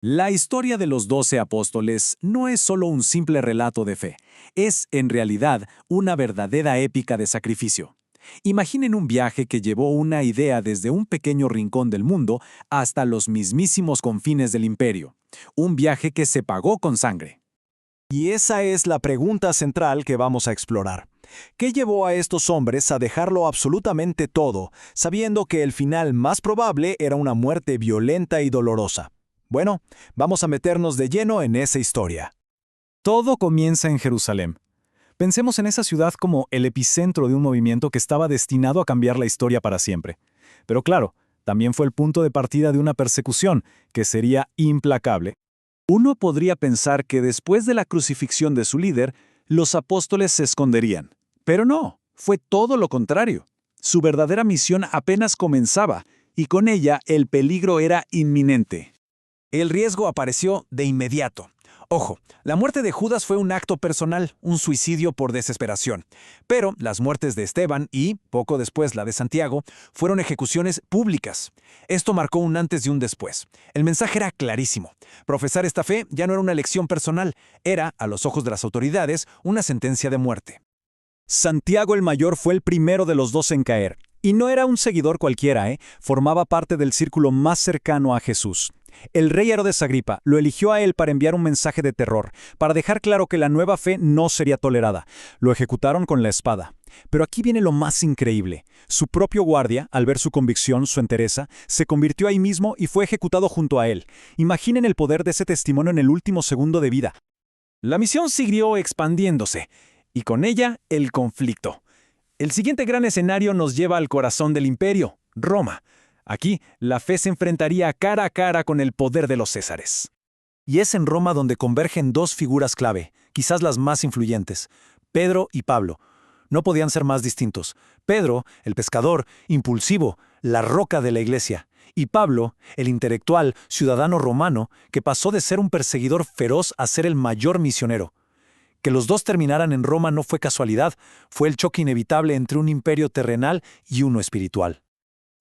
La historia de los 12 apóstoles no es solo un simple relato de fe, es, en realidad, una verdadera épica de sacrificio. Imaginen un viaje que llevó una idea desde un pequeño rincón del mundo hasta los mismísimos confines del imperio. Un viaje que se pagó con sangre. Y esa es la pregunta central que vamos a explorar. ¿Qué llevó a estos hombres a dejarlo absolutamente todo, sabiendo que el final más probable era una muerte violenta y dolorosa? Bueno, vamos a meternos de lleno en esa historia. Todo comienza en Jerusalén. Pensemos en esa ciudad como el epicentro de un movimiento que estaba destinado a cambiar la historia para siempre. Pero claro, también fue el punto de partida de una persecución que sería implacable. Uno podría pensar que después de la crucifixión de su líder, los apóstoles se esconderían. Pero no, fue todo lo contrario. Su verdadera misión apenas comenzaba, y con ella el peligro era inminente. El riesgo apareció de inmediato. Ojo, la muerte de Judas fue un acto personal, un suicidio por desesperación. Pero las muertes de Esteban y, poco después, la de Santiago, fueron ejecuciones públicas. Esto marcó un antes y un después. El mensaje era clarísimo. Profesar esta fe ya no era una elección personal, era, a los ojos de las autoridades, una sentencia de muerte. Santiago el Mayor fue el primero de los 2 en caer. Y no era un seguidor cualquiera, formaba parte del círculo más cercano a Jesús. El rey Herodes Agripa lo eligió a él para enviar un mensaje de terror, para dejar claro que la nueva fe no sería tolerada. Lo ejecutaron con la espada. Pero aquí viene lo más increíble. Su propio guardia, al ver su convicción, su entereza, se convirtió ahí mismo y fue ejecutado junto a él. Imaginen el poder de ese testimonio en el último segundo de vida. La misión siguió expandiéndose, y con ella el conflicto. El siguiente gran escenario nos lleva al corazón del imperio, Roma. Aquí, la fe se enfrentaría cara a cara con el poder de los Césares. Y es en Roma donde convergen 2 figuras clave, quizás las más influyentes, Pedro y Pablo. No podían ser más distintos. Pedro, el pescador, impulsivo, la roca de la iglesia. Y Pablo, el intelectual, ciudadano romano, que pasó de ser un perseguidor feroz a ser el mayor misionero. Que los 2 terminaran en Roma no fue casualidad, fue el choque inevitable entre un imperio terrenal y uno espiritual.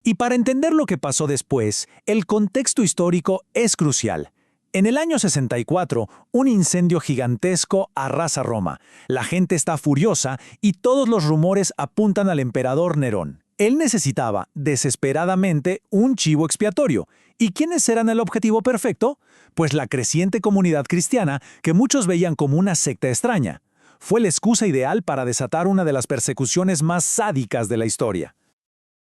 Y para entender lo que pasó después, el contexto histórico es crucial. En el año 64, un incendio gigantesco arrasa Roma. La gente está furiosa y todos los rumores apuntan al emperador Nerón. Él necesitaba, desesperadamente, un chivo expiatorio. ¿Y quiénes eran el objetivo perfecto? Pues la creciente comunidad cristiana, que muchos veían como una secta extraña. Fue la excusa ideal para desatar una de las persecuciones más sádicas de la historia.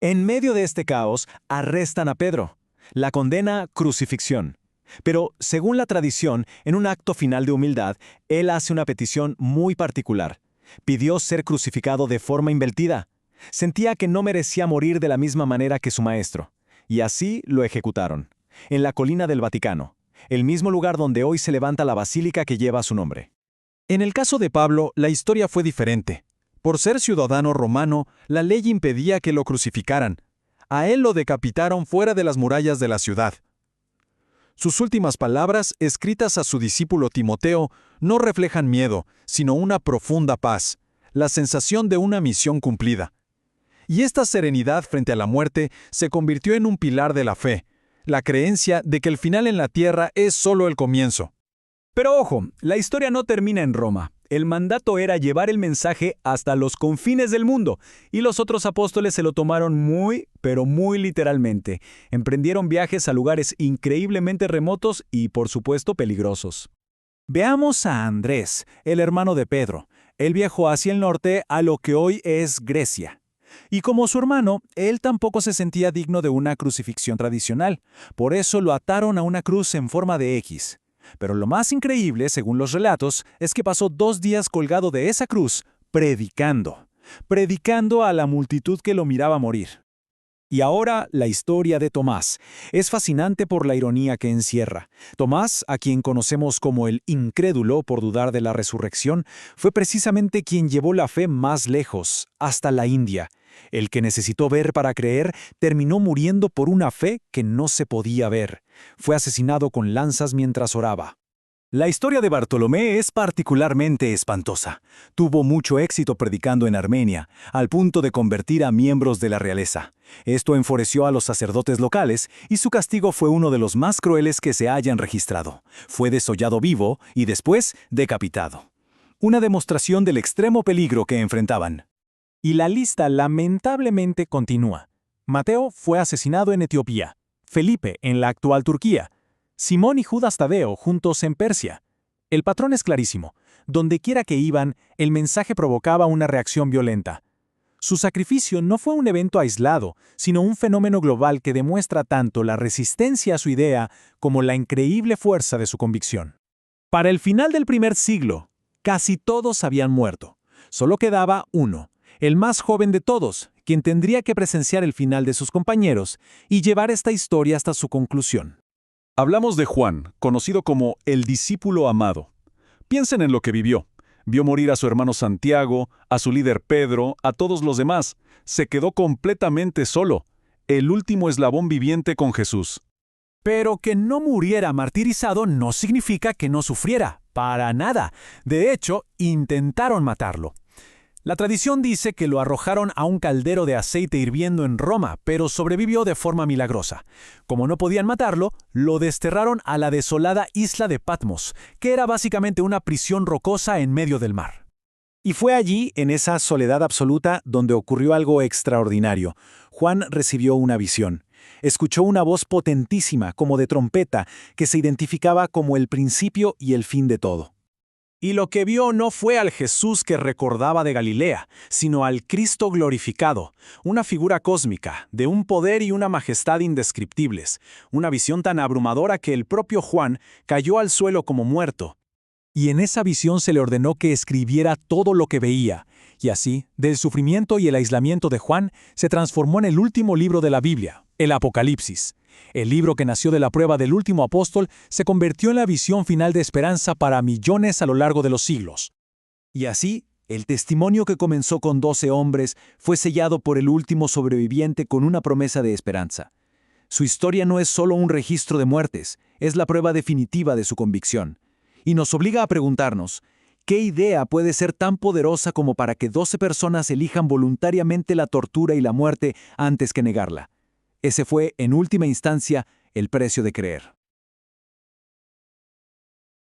En medio de este caos, arrestan a Pedro. La condena crucifixión. Pero, según la tradición, en un acto final de humildad, él hace una petición muy particular. Pidió ser crucificado de forma invertida. Sentía que no merecía morir de la misma manera que su maestro. Y así lo ejecutaron. En la colina del Vaticano, el mismo lugar donde hoy se levanta la basílica que lleva su nombre. En el caso de Pablo, la historia fue diferente. Por ser ciudadano romano, la ley impedía que lo crucificaran. A él lo decapitaron fuera de las murallas de la ciudad. Sus últimas palabras, escritas a su discípulo Timoteo, no reflejan miedo, sino una profunda paz, la sensación de una misión cumplida. Y esta serenidad frente a la muerte se convirtió en un pilar de la fe, la creencia de que el final en la tierra es solo el comienzo. Pero ojo, la historia no termina en Roma. El mandato era llevar el mensaje hasta los confines del mundo, y los otros apóstoles se lo tomaron muy, pero muy literalmente. Emprendieron viajes a lugares increíblemente remotos y, por supuesto, peligrosos. Veamos a Andrés, el hermano de Pedro. Él viajó hacia el norte a lo que hoy es Grecia. Y como su hermano, él tampoco se sentía digno de una crucifixión tradicional. Por eso lo ataron a una cruz en forma de X. Pero lo más increíble, según los relatos, es que pasó 2 días colgado de esa cruz, predicando a la multitud que lo miraba morir. Y ahora la historia de Tomás. Es fascinante por la ironía que encierra. Tomás, a quien conocemos como el incrédulo por dudar de la resurrección, fue precisamente quien llevó la fe más lejos, hasta la India. El que necesitó ver para creer terminó muriendo por una fe que no se podía ver. Fue asesinado con lanzas mientras oraba. La historia de Bartolomé es particularmente espantosa. Tuvo mucho éxito predicando en Armenia, al punto de convertir a miembros de la realeza. Esto enfureció a los sacerdotes locales y su castigo fue uno de los más crueles que se hayan registrado. Fue desollado vivo y después decapitado. Una demostración del extremo peligro que enfrentaban. Y la lista lamentablemente continúa. Mateo fue asesinado en Etiopía, Felipe en la actual Turquía, Simón y Judas Tadeo juntos en Persia. El patrón es clarísimo. Dondequiera que iban, el mensaje provocaba una reacción violenta. Su sacrificio no fue un evento aislado, sino un fenómeno global que demuestra tanto la resistencia a su idea como la increíble fuerza de su convicción. Para el final del primer siglo, casi todos habían muerto. Solo quedaba uno, el más joven de todos, quien tendría que presenciar el final de sus compañeros y llevar esta historia hasta su conclusión. Hablamos de Juan, conocido como el discípulo amado. Piensen en lo que vivió. Vio morir a su hermano Santiago, a su líder Pedro, a todos los demás. Se quedó completamente solo, el último eslabón viviente con Jesús. Pero que no muriera martirizado no significa que no sufriera, para nada. De hecho, intentaron matarlo. La tradición dice que lo arrojaron a un caldero de aceite hirviendo en Roma, pero sobrevivió de forma milagrosa. Como no podían matarlo, lo desterraron a la desolada isla de Patmos, que era básicamente una prisión rocosa en medio del mar. Y fue allí, en esa soledad absoluta, donde ocurrió algo extraordinario. Juan recibió una visión. Escuchó una voz potentísima, como de trompeta, que se identificaba como el principio y el fin de todo. Y lo que vio no fue al Jesús que recordaba de Galilea, sino al Cristo glorificado, una figura cósmica, de un poder y una majestad indescriptibles, una visión tan abrumadora que el propio Juan cayó al suelo como muerto. Y en esa visión se le ordenó que escribiera todo lo que veía, y así, del sufrimiento y el aislamiento de Juan, se transformó en el último libro de la Biblia, el Apocalipsis. El libro que nació de la prueba del último apóstol se convirtió en la visión final de esperanza para millones a lo largo de los siglos. Y así, el testimonio que comenzó con 12 hombres fue sellado por el último sobreviviente con una promesa de esperanza. Su historia no es solo un registro de muertes, es la prueba definitiva de su convicción. Y nos obliga a preguntarnos, ¿qué idea puede ser tan poderosa como para que 12 personas elijan voluntariamente la tortura y la muerte antes que negarla? Ese fue, en última instancia, el precio de creer.